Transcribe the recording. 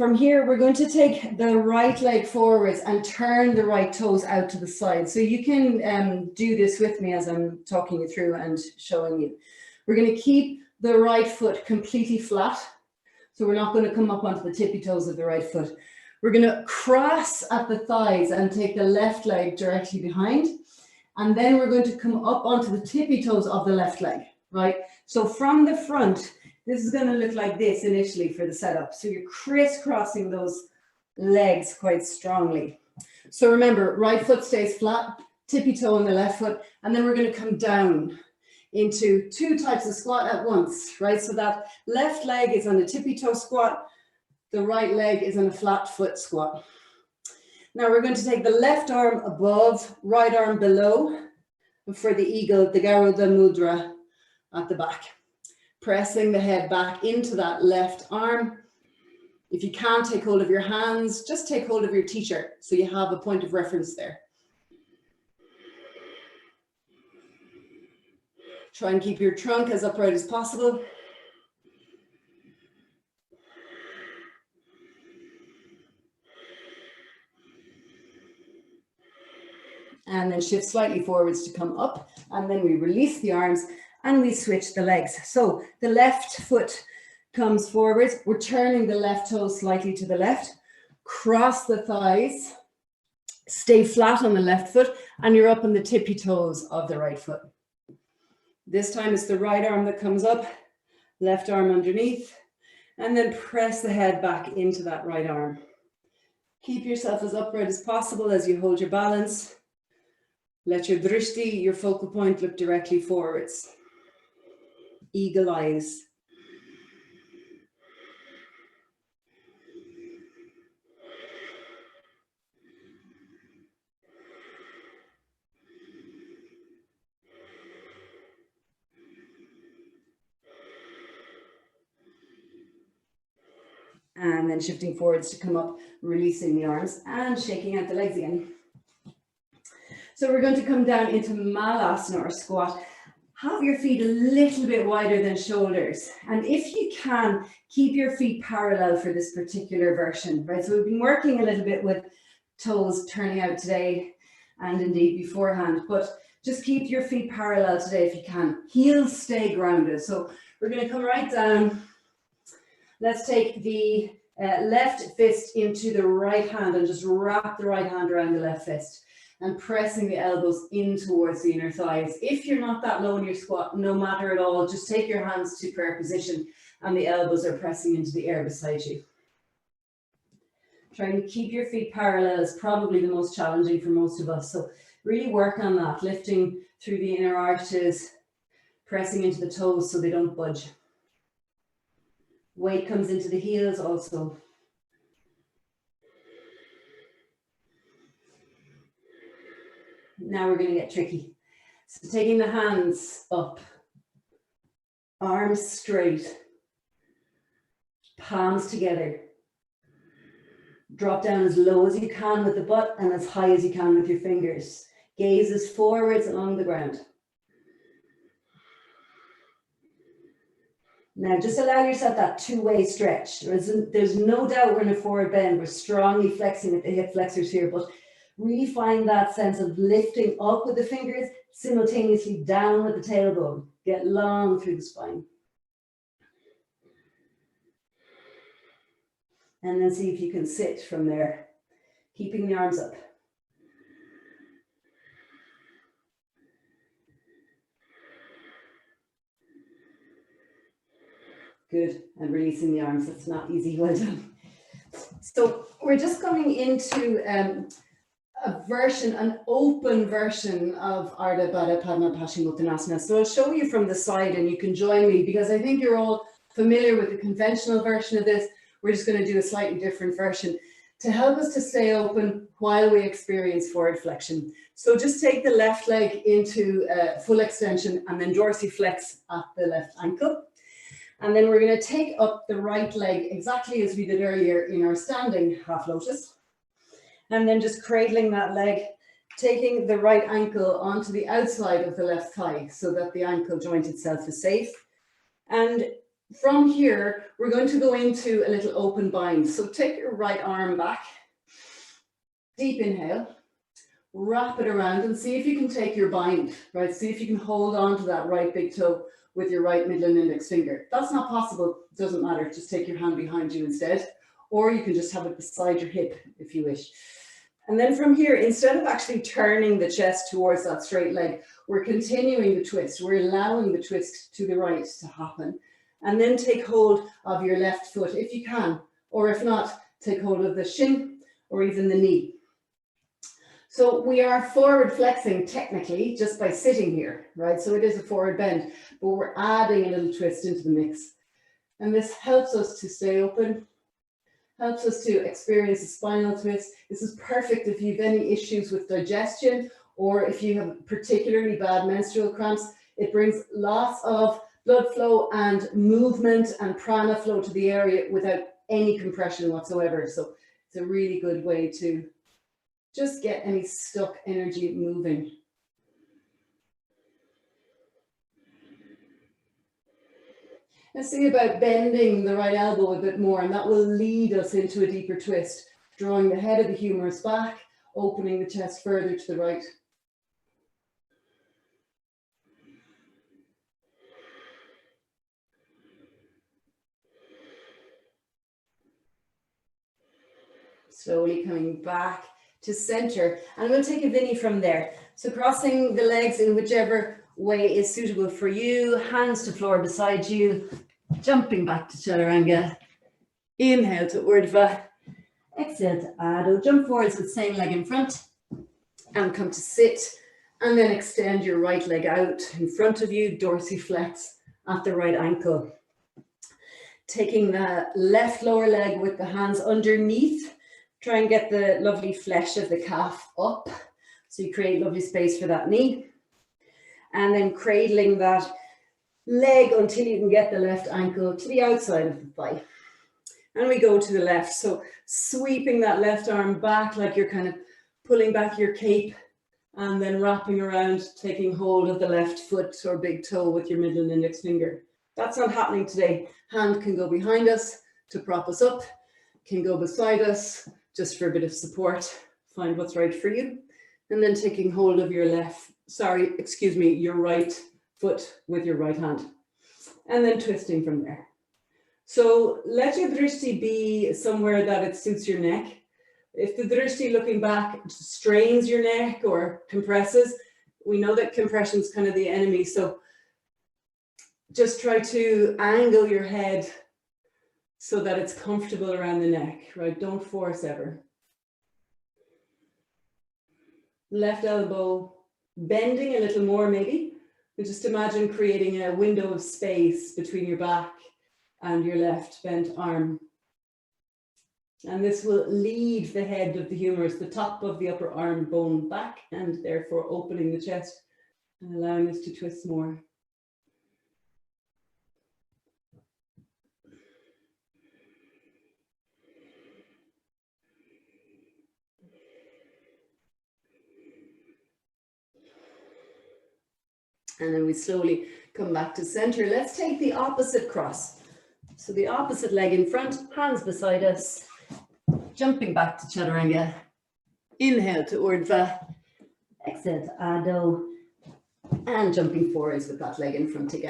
From here, we're going to take the right leg forwards and turn the right toes out to the side. So you can do this with me as I'm talking you through and showing you. We're going to keep the right foot completely flat. So we're not going to come up onto the tippy toes of the right foot. We're going to cross at the thighs and take the left leg directly behind. And then we're going to come up onto the tippy toes of the left leg, right? So from the front, this is going to look like this initially for the setup. So you're crisscrossing those legs quite strongly. So remember, right foot stays flat, tippy toe on the left foot, and then we're going to come down into 2 types of squat at once, right? So that left leg is on a tippy toe squat, the right leg is on a flat foot squat. Now we're going to take the left arm above, right arm below, for the eagle, the Garuda Mudra at the back. Pressing the head back into that left arm. If you can't take hold of your hands, just take hold of your t-shirt so you have a point of reference there. Try and keep your trunk as upright as possible. And then shift slightly forwards to come up, and then we release the arms and we switch the legs. So the left foot comes forward. We're turning the left toe slightly to the left. Cross the thighs. Stay flat on the left foot, and you're up on the tippy toes of the right foot. This time it's the right arm that comes up, left arm underneath, and then press the head back into that right arm. Keep yourself as upright as possible as you hold your balance. Let your drishti, your focal point, look directly forwards. Eagle eyes. And then shifting forwards to come up, releasing the arms and shaking out the legs again. So we're going to come down into Malasana or squat. Have your feet a little bit wider than shoulders. And if you can, keep your feet parallel for this particular version, right? So we've been working a little bit with toes turning out today and indeed beforehand, but just keep your feet parallel today if you can. Heels stay grounded. So we're going to come right down. Let's take the left fist into the right hand and just wrap the right hand around the left fist and pressing the elbows in towards the inner thighs. If you're not that low in your squat, no matter at all, just take your hands to prayer position and the elbows are pressing into the air beside you. Trying to keep your feet parallel is probably the most challenging for most of us. So really work on that, lifting through the inner arches, pressing into the toes so they don't budge. Weight comes into the heels also. Now we're going to get tricky. So taking the hands up, arms straight, palms together. Drop down as low as you can with the butt and as high as you can with your fingers. Gazes forwards along the ground. Now just allow yourself that two-way stretch. There's no doubt we're in a forward bend. We're strongly flexing at the hip flexors here, but really find that sense of lifting up with the fingers, simultaneously down with the tailbone. Get long through the spine. And then see if you can sit from there, keeping the arms up. Good, and releasing the arms. That's not easy, well done. So we're just coming into a version, an open version of Ardha Baddha Padma Paschimottanasana. So I'll show you from the side and you can join me because I think you're all familiar with the conventional version of this. We're just going to do a slightly different version to help us to stay open while we experience forward flexion. So just take the left leg into full extension and then dorsiflex at the left ankle. And then we're going to take up the right leg exactly as we did earlier in our standing half lotus. And then just cradling that leg, taking the right ankle onto the outside of the left thigh so that the ankle joint itself is safe. And From here, we're going to go into a little open bind. So take your right arm back, deep inhale, wrap it around and see if you can take your bind, right? See if you can hold on to that right big toe with your right middle and index finger. If that's not possible, it doesn't matter. Just take your hand behind you instead, or you can just have it beside your hip if you wish. And then from here, instead of actually turning the chest towards that straight leg, we're continuing the twist. We're allowing the twist to the right to happen. And then take hold of your left foot if you can, or if not, take hold of the shin or even the knee. So we are forward flexing technically just by sitting here, right? So it is a forward bend, but we're adding a little twist into the mix. And this helps us to stay open, helps us to experience a spinal twist. This is perfect if you have any issues with digestion or if you have particularly bad menstrual cramps. It brings lots of blood flow and movement and prana flow to the area without any compression whatsoever. So it's a really good way to just get any stuck energy moving. Let's see about bending the right elbow a bit more, and that will lead us into a deeper twist, drawing the head of the humerus back, opening the chest further to the right. Slowly coming back to center, and we'll take a Vinny from there. So crossing the legs in whichever way is suitable for you, hands to floor beside you, jumping back to chaturanga. Inhale to urdhva, exhale to adho, jump forwards with same leg in front, and come to sit, and then extend your right leg out in front of you, dorsiflex at the right ankle. Taking the left lower leg with the hands underneath, try and get the lovely flesh of the calf up. So you create lovely space for that knee. And then cradling that leg until you can get the left ankle to the outside of the thigh. And we go to the left. So sweeping that left arm back like you're kind of pulling back your cape and then wrapping around, taking hold of the left foot or big toe with your middle and index finger. That's not happening today. Hand can go behind us to prop us up, can go beside us, just for a bit of support, find what's right for you. And then taking hold of your your right foot with your right hand. And then twisting from there. So let your drishti be somewhere that it suits your neck. If the drishti looking back strains your neck or compresses, we know that compression is kind of the enemy. So just try to angle your head so that it's comfortable around the neck, right? Don't force ever. Left elbow bending a little more maybe. And just imagine creating a window of space between your back and your left bent arm. And this will lead the head of the humerus, the top of the upper arm bone back, and therefore opening the chest and allowing us to twist more. And then we slowly come back to center. Let's take the opposite cross. So the opposite leg in front, hands beside us, jumping back to chaturanga. Inhale to urdhva, exhale to adho, and jumping forwards with that leg in front again.